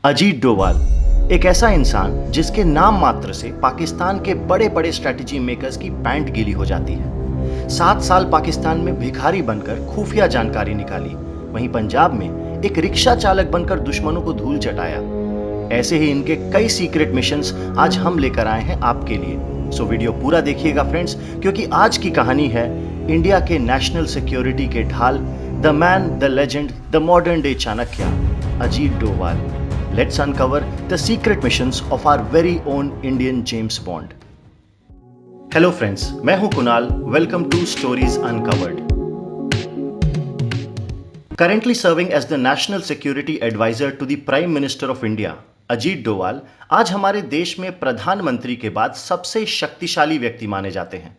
अजीत डोभाल एक ऐसा इंसान जिसके नाम मात्र से पाकिस्तान के बड़े बड़े स्ट्रैटेजी मेकर्स की पैंट गीली हो जाती है। 7 साल पाकिस्तान में भिखारी बनकर खुफिया जानकारी निकाली, वहीं पंजाब में एक रिक्शा चालक बनकर दुश्मनों को धूल चटाया। ऐसे ही इनके कई सीक्रेट मिशंस आज हम लेकर आए हैं आपके लिए। सो वीडियो पूरा देखिएगा फ्रेंड्स, क्योंकि आज की कहानी है इंडिया के नेशनल सिक्योरिटी के ढाल, the man, the legend, the modern day Chanakya, Ajit Doval. Let's uncover the secret missions of our very own Indian James Bond. Hello friends, मैं हूं Kunal. Welcome to Stories Uncovered. Currently serving as the National Security Advisor to the Prime Minister of India, Ajit Doval आज हमारे देश में प्रधानमंत्री के बाद सबसे शक्तिशाली व्यक्ति माने जाते हैं।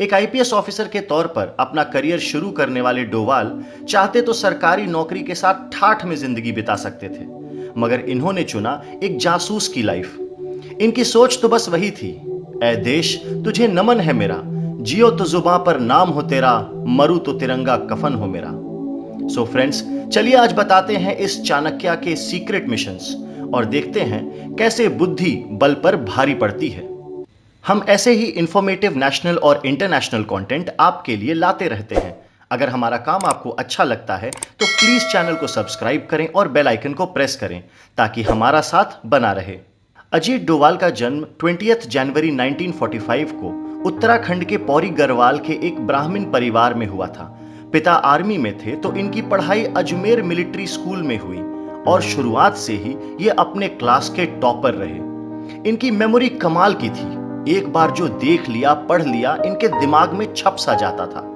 एक आईपीएस ऑफिसर के तौर पर अपना करियर शुरू करने वाले डोभाल चाहते तो सरकारी नौकरी के साथ ठाठ में जिंदगी बिता सकते थे, मगर इन्होंने चुना एक जासूस की लाइफ। इनकी सोच तो बस वही थी, ऐ देश तुझे नमन है मेरा, जियो तो जुबां पर नाम हो तेरा, मरू तो तिरंगा कफन हो मेरा। सो फ्रेंड्स, चलिए आज बताते हैं इस चाणक्य के सीक्रेट मिशंस और देखते हैं कैसे बुद्धि बल पर भारी पड़ती है। हम ऐसे ही इंफॉर्मेटिव नेशनल और इंटरनेशनल कंटेंट आपके लिए लाते रहते हैं। अगर हमारा काम आपको अच्छा लगता है तो प्लीज चैनल को सब्सक्राइब करें और बेल आइकन को प्रेस करें ताकि हमारा साथ बना रहे। अजीत डोभाल का जन्म 20 जनवरी 1945 को उत्तराखंड के पौड़ी गढ़वाल के एक ब्राह्मण परिवार में हुआ था। पिता आर्मी में थे तो इनकी पढ़ाई अजमेर मिलिट्री स्कूल में हुई और शुरुआत से ही ये अपने क्लास के टॉपर रहे। इनकी मेमोरी कमाल की थी, एक बार जो देख लिया पढ़ लिया इनके दिमाग में छप सा जाता था।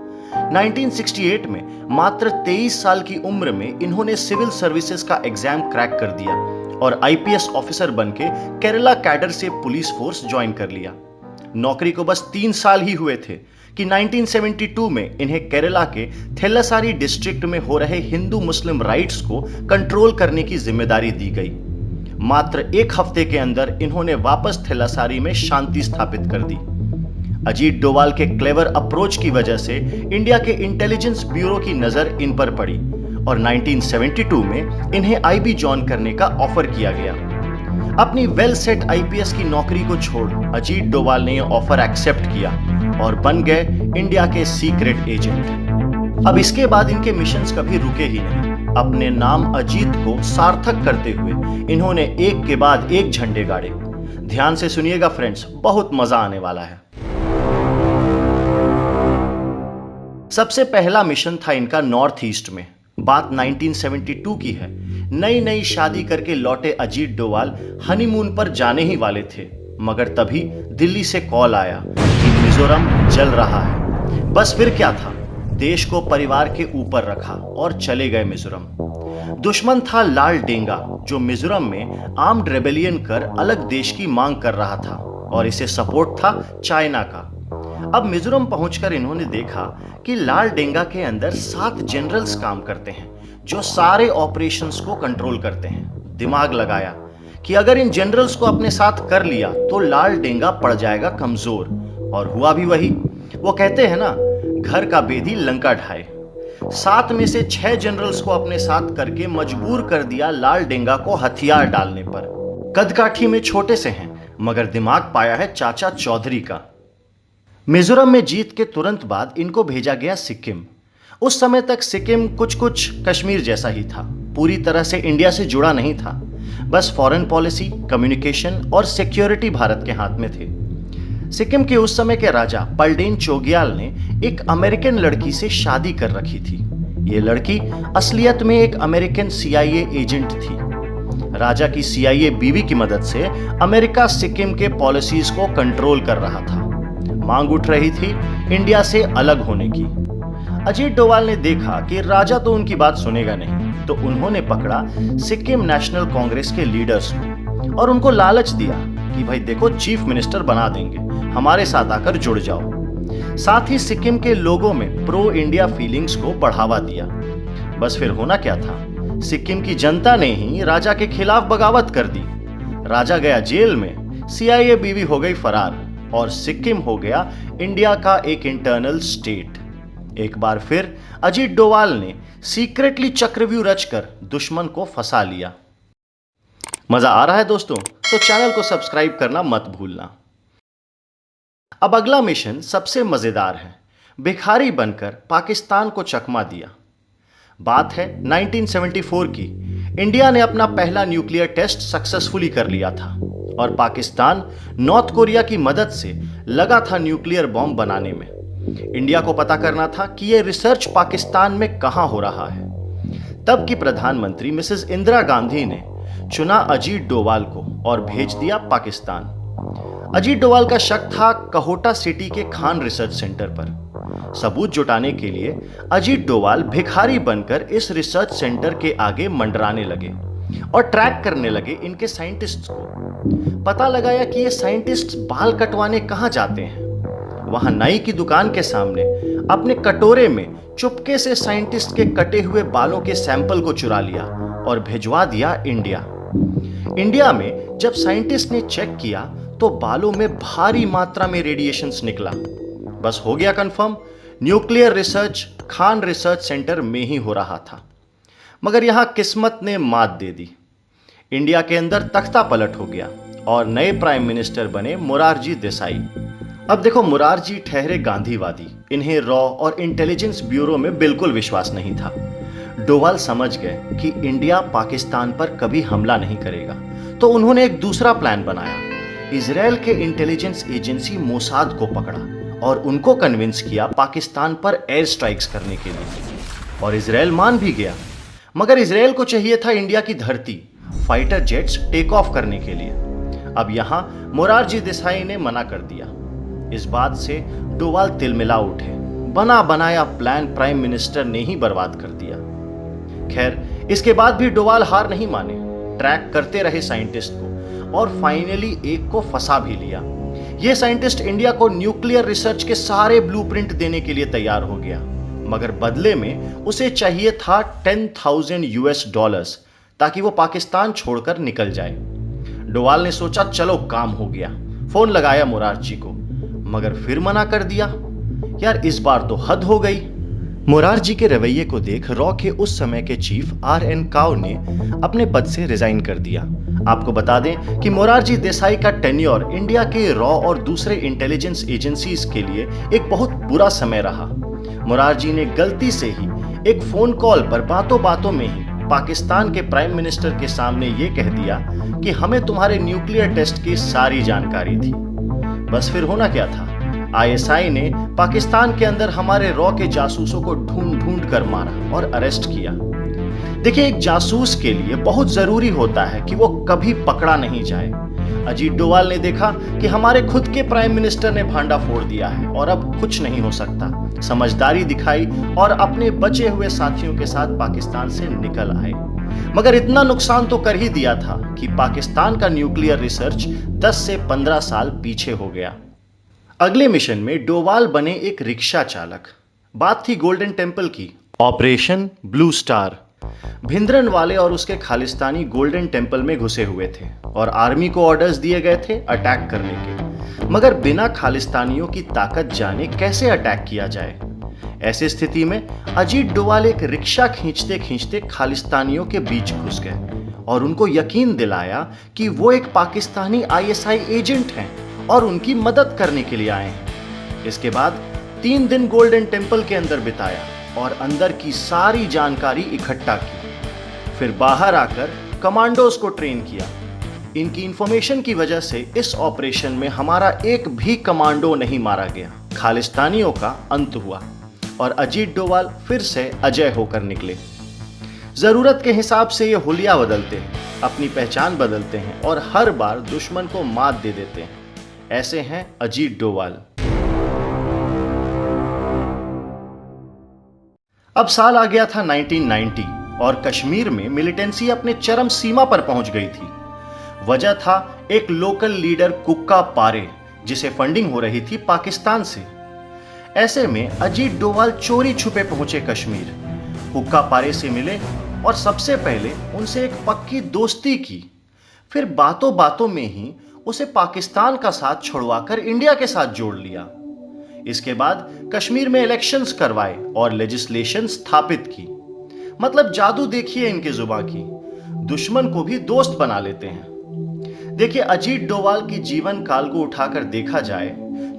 1968 में मात्र 23 साल की उम्र में इन्होंने सिविल सर्विसेज का एग्जाम क्रैक कर दिया और आईपीएस ऑफिसर बनके केरला कैडर से पुलिस फोर्स ज्वाइन कर लिया। नौकरी को बस 3 साल ही हुए थे कि 1972 में इन्हें केरला के थेल्लासारी डिस्ट्रिक्ट में हो रहे हिंदू मुस्लिम राइट्स को कंट्रोल करने की जिम्मेदारी दी गई। मात्र 1 हफ्ते के अंदर इन्होंने वापस थेल्लासारी में शांति स्थापित कर दी। अजीत डोभाल के क्लेवर अप्रोच की वजह से इंडिया के इंटेलिजेंस ब्यूरो की नजर इन पर पड़ी और 1972 में इन्हें आईबी ज्वाइन करने का ऑफर किया गया। अपनी वेल सेट आईपीएस की नौकरी को छोड़ अजीत डोभाल ने यह ऑफर एक्सेप्ट किया और बन गए इंडिया के सीक्रेट एजेंट। अब इसके बाद इनके मिशंस कभी रुके ही नहीं। अपने नाम अजीत को सार्थक करते हुए इन्होंने एक के बाद एक झंडे गाड़े। ध्यान से सुनिएगा फ्रेंड्स, बहुत मजा आने वाला है। सबसे पहला मिशन था इनका नॉर्थ ईस्ट में। बात 1972 की है। नई नई शादी करके लौटे अजीत डोभाल हनीमून पर जाने ही वाले थे, मगर तभी दिल्ली से कॉल आया कि मिजोरम जल रहा है। बस फिर क्या था, देश को परिवार के ऊपर रखा और चले गए मिजोरम। दुश्मन था लाल डेंगा, जो मिजोरम में आर्म्ड रेबेलियन कर अलग देश की मांग कर रहा था और इसे सपोर्ट था चाइना का। अब मिजोरम पहुंचकर इन्होंने देखा कि लाल डेंगा के अंदर 7 जनरल्स काम करते हैं जो सारे ऑपरेशंस को कंट्रोल करते हैं। दिमाग लगाया कि अगर इन जनरल्स को अपने साथ कर लिया तो लाल डेंगा पड़ जाएगा कमजोर, और हुआ भी वही। वो कहते हैं ना, घर का बेदी लंका ढाए। 7 में से 6 जनरल्स को अपने साथ करके मजबूर कर दिया लाल डेंगा को हथियार डालने पर। कदकाठी में छोटे से हैं, मगर दिमाग पाया है चाचा चौधरी का। मिजोरम में जीत के तुरंत बाद इनको भेजा गया सिक्किम। उस समय तक सिक्किम कुछ कुछ कश्मीर जैसा ही था, पूरी तरह से इंडिया से जुड़ा नहीं था। बस फॉरेन पॉलिसी, कम्युनिकेशन और सिक्योरिटी भारत के हाथ में थे। सिक्किम के उस समय के राजा पलडेन चोग्याल ने एक अमेरिकन लड़की से शादी कर रखी थी। ये लड़की असलियत में एक अमेरिकन सीआईए एजेंट थी। राजा की सीआईए बीवी की मदद से अमेरिका सिक्किम के पॉलिसीज को कंट्रोल कर रहा था। मांग उठ रही थी इंडिया से अलग होने की। अजीत डोभाल ने देखा कि राजा तो उनकी बात सुनेगा नहीं, तो उन्होंने पकड़ा सिक्किम नेशनल कांग्रेस के लीडर्स को और उनको लालच दिया कि भाई देखो, चीफ मिनिस्टर बना देंगे, हमारे साथ आकर जुड़ जाओ। साथ ही सिक्किम के लोगों में प्रो इंडिया फीलिंग्स को बढ़ावा दिया। बस फिर होना क्या था, सिक्किम की जनता ने ही राजा के खिलाफ बगावत कर दी। राजा गया जेल में, सीआईए बीवी हो गई फरार और सिक्किम हो गया इंडिया का एक इंटरनल स्टेट। एक बार फिर अजीत डोभाल ने सीक्रेटली चक्रव्यूह रचकर दुश्मन को फंसा लिया। मजा आ रहा है दोस्तों? तो चैनल को सब्सक्राइब करना मत भूलना। अब अगला मिशन सबसे मजेदार है। भिखारी बनकर पाकिस्तान को चकमा दिया। बात है 1974 की। इंडिया ने अपना पहला न्यूक्लियर टेस्ट सक्सेसफुली कर लिया था और पाकिस्तान नॉर्थ कोरिया की मदद से लगा था न्यूक्लियर बॉम्ब बनाने में। इंडिया को पता करना था कि यह रिसर्च पाकिस्तान में कहां हो रहा है। तब की प्रधानमंत्री मिसेस इंदिरा गांधी ने चुना अजीत डोवाल को और भेज दिया पाकिस्तान। अजीत डोवाल का शक था कहोटा सिटी के खान रिसर्च सेंटर पर। सबूत जुटाने के लिए अजीत डोवाल भिखारी बनकर इस रिसर्च सेंटर के आगे मंडराने लगे और ट्रैक करने लगे इनके साइंटिस्ट्स को। पता लगाया कि ये साइंटिस्ट बाल कटवाने कहां जाते हैं। वहां नाई की दुकान के सामने अपने कटोरे में चुपके से साइंटिस्ट के कटे हुए बालों के सैंपल को चुरा लिया और भिजवा दिया इंडिया। इंडिया में जब साइंटिस्ट ने चेक किया तो बालों में भारी मात्रा में रेडिएशंस निकला। बस हो गया confirm, nuclear research Khan research centre में ही हो रहा था। मगर यहां किस्मत ने मात दे दी। इंडिया के अंदर तख्ता पलट हो गया और नए प्राइम मिनिस्टर बने मोरारजी देसाई। अब देखो, मोरारजी ठहरे गांधीवादी। इन्हें रॉ और इंटेलिजेंस ब्यूरो में बिल्कुल विश्वास नहीं था। डोवाल समझ गए कि इंडिया पाकिस्तान पर कभी हमला नहीं करेगा, तो उन्होंने एक दूसरा प्लान बनाया। इजराइल के इंटेलिजेंस एजेंसी मोसाद को पकड़ा और उनको कन्विंस किया पाकिस्तान पर एयर स्ट्राइक्स करने के लिए। और इजराइल मान भी गया। मगर इजराइल को चाहिए था इंडिया की धरती, फाइटर जेट्स टेक ऑफ करने के लिए। अब यहां मोरारजी देसाई ने मना कर दिया। इस बात से डोवाल तिलमिला उठे। बना बनाया प्लान प्राइम मिनिस्टर ने ही बर्बाद कर दिया। खैर, इसके बाद भी डोवाल हार नहीं माने। ट्रैक करते रहे साइंटिस्ट को और फाइनली एक को फंसा भी लिया। यह साइंटिस्ट इंडिया को न्यूक्लियर रिसर्च के सारे ब्लूप्रिंट देने के लिए तैयार हो गया। मगर बदले में उसे चाहिए था $10,000 ताकि वो पाकिस्तान छोड़कर निकल जाए। डोवाल ने सोचा चलो काम हो गया। फोन लगाया मोरारजी को, मगर फिर मना कर दिया। यार, इस बार तो हद हो गई। मोरारजी के रवैये को देख रॉ के उस समय के चीफ RN काव ने अपने पद से रिजाइन कर दिया। आपको बता दें कि मोरारजी देसाई का टेन्योर इंडिया के रॉ और दूसरे इंटेलिजेंस एजेंसीज के लिए एक बहुत बुरा समय रहा। मोरारजी ने गलती से ही एक फोन कॉल पर बातों बातों में ही पाकिस्तान के प्राइम मिनिस्टर के सामने ये कह दिया कि हमें तुम्हारे न्यूक्लियर टेस्ट की सारी जानकारी थी। बस फिर होना क्या था? ISI ने पाकिस्तान के अंदर हमारे रॉ के जासूसों को ढूंढ ढूंढ कर मारा और अरेस्ट किया। देखिए, एक जासूस के लिए बहुत जरूरी होता है कि वो कभी पकड़ा नहीं जाए। अजीत डोवाल ने देखा कि हमारे खुद के प्राइम मिनिस्टर ने भांडा फोड़ दिया है और अब कुछ नहीं हो सकता। समझदारी दिखाई और अपने बचे हुए साथियों के साथ पाकिस्तान से निकल आए। मगर इतना नुकसान तो कर ही दिया था कि पाकिस्तान का न्यूक्लियर रिसर्च 10 से 15 साल पीछे हो गया। अगले मिशन में डोवाल बने एक रिक्शा चालक। बात थी गोल्डन टेंपल की, ऑपरेशन ब्लू स्टार। भिंद्रनवाले और उसके खालिस्तानी गोल्डन टेंपल में घुसे हुए थे और आर्मी को ऑर्डर्स दिए गए थे अटैक करने के। मगर बिना खालिस्तानियों की ताकत जाने कैसे अटैक किया जाए। ऐसी स्थिति में अजीत डोवाल एक रिक्शा खींचते खींचते खालिस्तानियों के बीच घुस गए और उनको यकीन दिलाया कि वो एक पाकिस्तानी ISI एजेंट हैं और उनकी मदद करने के लिए आए हैं। इसके बाद 3 दिन गोल्डन टेंपल के अंदर बिताया और अंदर की सारी जानकारी इकट्ठा की। फिर बाहर आकर कमांडोज को ट्रेन किया। इनकी इंफॉर्मेशन की वजह से इस ऑपरेशन में हमारा एक भी कमांडो नहीं मारा गया। खालिस्तानियों का अंत हुआ और अजीत डोवाल फिर से अजय होकर निकले। जरूरत के हिसाब से ये हुलिया बदलते हैं, अपनी पहचान बदलते हैं और हर बार दुश्मन को मात दे देते हैं। ऐसे हैं अजीत डोवाल। अब साल आ गया था 1990 और कश्मीर में मिलिटेंसी अपने चरम सीमा पर पहुंच गई थी। वजह था एक लोकल लीडर कुक्का पारे, जिसे फंडिंग हो रही थी पाकिस्तान से। ऐसे में अजीत डोवाल चोरी छुपे पहुंचे कश्मीर। कुक्का पारे से मिले और सबसे पहले उनसे एक पक्की दोस्ती की। फिर बातों बातों में ही उसे पाकिस्तान का साथ छुड़वाकर इंडिया के साथ जोड़ लिया। इसके बाद कश्मीर में इलेक्शंस करवाए और लेजिस्लेशन स्थापित की। मतलब जादू देखिए इनके जुबान की। दुश्मन को भी दोस्त बना लेते हैं। देखिए, अजीत डोवाल की जीवन काल को उठाकर देखा जाए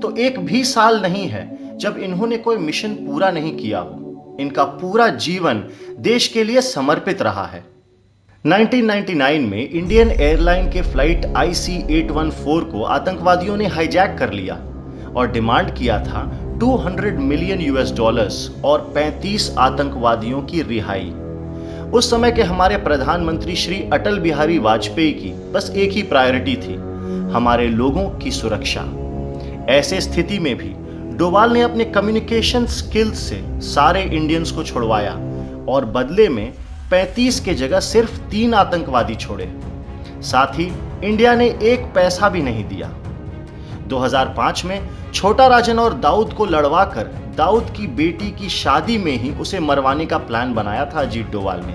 तो एक भी साल नहीं है जब इन्होंने कोई मिशन पूरा नहीं किया हो। इनका पूरा जीवन देश के लिए समर्पित रहा है। 1999 में इंडियन एयरलाइन के फ्लाइट IC-814 को आतंकवादियों ने हाईजैक कर लिया और डिमांड किया था $200 मिलियन और 35 आतंकवादियों की रिहाई। उस समय के हमारे प्रधानमंत्री श्री अटल बिहारी वाजपेयी की बस एक ही प्रायोरिटी थी, हमारे लोगों की सुरक्षा। ऐसे स्थिति में भी डोवाल ने अपने कम्युनिकेशन स्किल्स से सारे इंडियंस को छुड़वाया और बदले में 35 के जगह सिर्फ 3 आतंकवादी छोड़े। साथ ही इंडिया ने एक पैसा भी नहीं दिया। 2005 में छोटा राजन और दाऊद को लड़वाकर दाऊद की बेटी की शादी में ही उसे मरवाने का प्लान बनाया था अजीत डोवाल ने,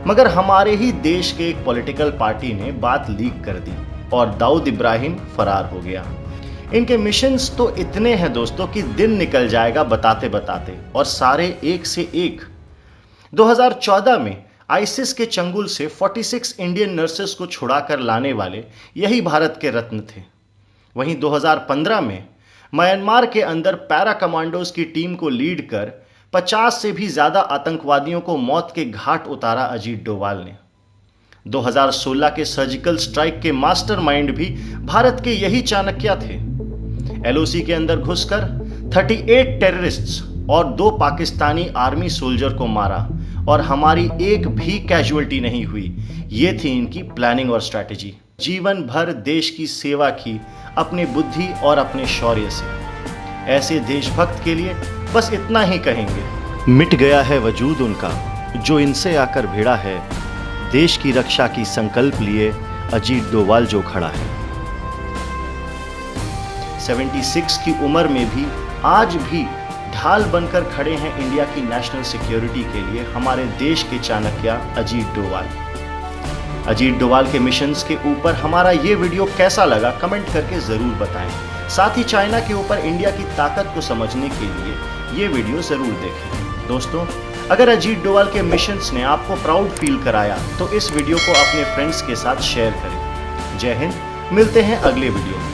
मगर हमारे ही देश के एक पॉलिटिकल पार्टी ने बात लीक कर दी और दाऊद इब्राहिम फरार हो गया। इनके मिशंस तो इतने हैं दोस्तों कि दिन निकल जाएगा बताते बताते, और सारे एक से एक। 2014 में आईसिस के चंगुल से 46 इंडियन नर्सेस को छुड़ाकर लाने वाले यही भारत के रत्न थे। वहीं 2015 में म्यांमार के अंदर पैरा कमांडोज की टीम को लीड कर 50 से भी ज्यादा आतंकवादियों को मौत के घाट उतारा अजीत डोवाल ने। 2016 के सर्जिकल स्ट्राइक के मास्टरमाइंड भी भारत के यही चाणक्य थे। LOC के अंदर घुसकर 38 टेररिस्ट्स और 2 पाकिस्तानी आर्मी सोल्जर को मारा और हमारी एक भी कैजुअल्टी नहीं हुई। ये थी इनकी प्लानिंग और स्ट्रैटेजी। जीवन भर देश की सेवा की अपने बुद्धि और अपने शौर्य से। ऐसे देशभक्त के लिए बस इतना ही कहेंगे, मिट गया है वजूद उनका जो इनसे आकर भिड़ा है, देश की रक्षा की संकल्प लिए अजीत डोवाल जो खड़ा है। 76 की उम्र में भी आज भी ढाल बनकर खड़े हैं इंडिया की नेशनल सिक्योरिटी के लिए हमारे देश के चाणक्य अजीत डोवाल। अजीत डोवाल के मिशंस के ऊपर हमारा ये वीडियो कैसा लगा कमेंट करके जरूर बताएं। साथ ही चाइना के ऊपर इंडिया की ताकत को समझने के लिए ये वीडियो जरूर देखें। दोस्तों, अगर अजीत डोवाल के मिशंस ने आपको प्राउड फील कराया तो इस वीडियो को अपने फ्रेंड्स के साथ शेयर करें। जय हिंद, मिलते हैं अगले वीडियो में।